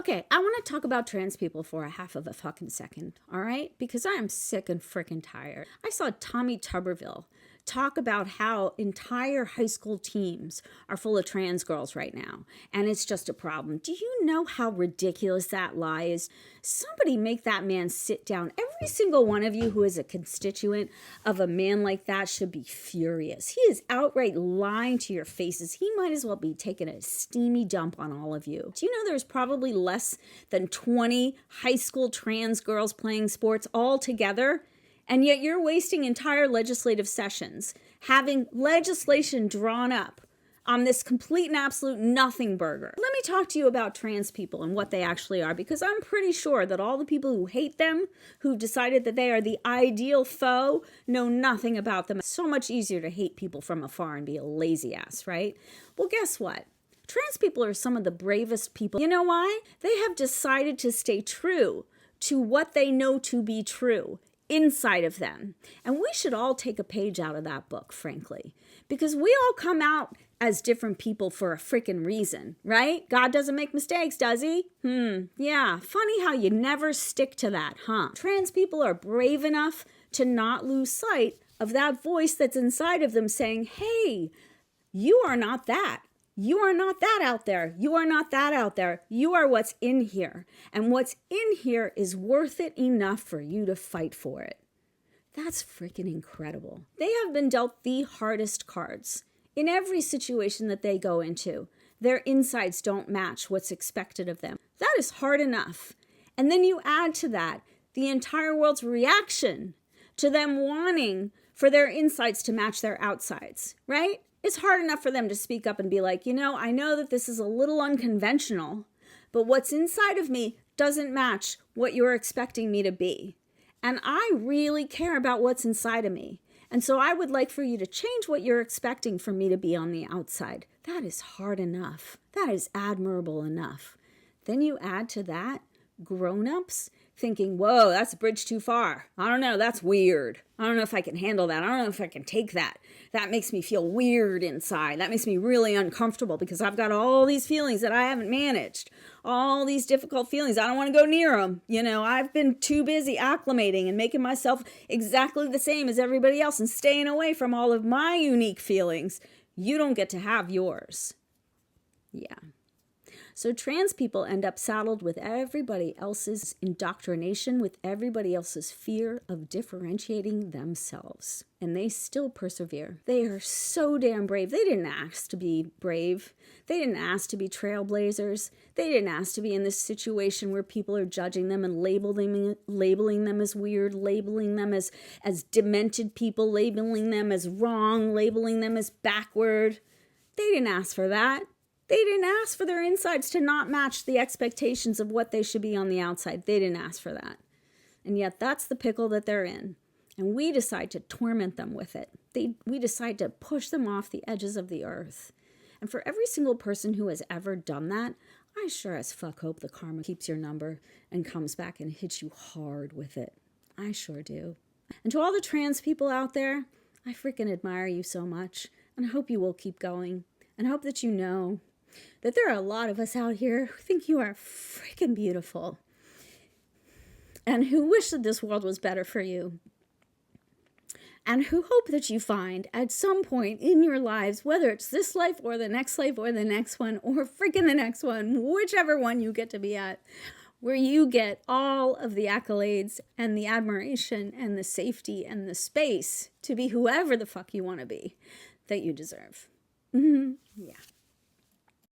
Okay, I want to talk about trans people for a half of a fucking second, all right? Because I am sick and freaking tired. I saw Tommy Tuberville talk about how entire high school teams are full of trans girls right now, and it's just a problem. Do you know how ridiculous that lie is? Somebody make that man sit down. Every single one of you who is a constituent of a man like that should be furious. He is outright lying to your faces. He might as well be taking a steamy dump on all of you. Do you know there's probably less than 20 high school trans girls playing sports all together? And yet you're wasting entire legislative sessions having legislation drawn up on this complete and absolute nothing burger. Let me talk to you about trans people and what they actually are, because I'm pretty sure that all the people who hate them, who've decided that they are the ideal foe, know nothing about them. It's so much easier to hate people from afar and be a lazy ass, right? Well, guess what? Trans people are some of the bravest people. You know why? They have decided to stay true to what they know to be true inside of them. And we should all take a page out of that book, frankly, because we all come out as different people for a freaking reason, right? God doesn't make mistakes, does he? Yeah, funny how you never stick to that, huh? Trans people are brave enough to not lose sight of that voice that's inside of them saying, hey, you are not that. You are not that out there. You are not that out there. You are what's in here. And what's in here is worth it enough for you to fight for it. That's freaking incredible. They have been dealt the hardest cards. In every situation that they go into, their insides don't match what's expected of them. That is hard enough. And then you add to that the entire world's reaction to them wanting for their insides to match their outsides, right? It's hard enough for them to speak up and be like, you know, I know that this is a little unconventional, but what's inside of me doesn't match what you're expecting me to be. And I really care about what's inside of me. And so I would like for you to change what you're expecting for me to be on the outside. That is hard enough. That is admirable enough. Then you add to that grown-ups thinking, whoa, that's a bridge too far. I don't know, that's weird. I don't know if I can handle that. I don't know if I can take that. That makes me feel weird inside. That makes me really uncomfortable because I've got all these feelings that I haven't managed. All these difficult feelings. I don't want to go near them. You know, I've been too busy acclimating and making myself exactly the same as everybody else and staying away from all of my unique feelings. You don't get to have yours. Yeah. So trans people end up saddled with everybody else's indoctrination, with everybody else's fear of differentiating themselves. And they still persevere. They are so damn brave. They didn't ask to be brave. They didn't ask to be trailblazers. They didn't ask to be in this situation where people are judging them and labeling them as weird, labeling them as demented people, labeling them as wrong, labeling them as backward. They didn't ask for that. They didn't ask for their insides to not match the expectations of what they should be on the outside. They didn't ask for that. And yet that's the pickle that they're in. And we decide to torment them with it. We decide to push them off the edges of the earth. And for every single person who has ever done that, I sure as fuck hope the karma keeps your number and comes back and hits you hard with it. I sure do. And to all the trans people out there, I freaking admire you so much. And I hope you will keep going. And hope that you know that there are a lot of us out here who think you are freaking beautiful and who wish that this world was better for you and who hope that you find at some point in your lives, whether it's this life or the next one or freaking the next one, whichever one you get to be at, where you get all of the accolades and the admiration and the safety and the space to be whoever the fuck you want to be that you deserve. Yeah.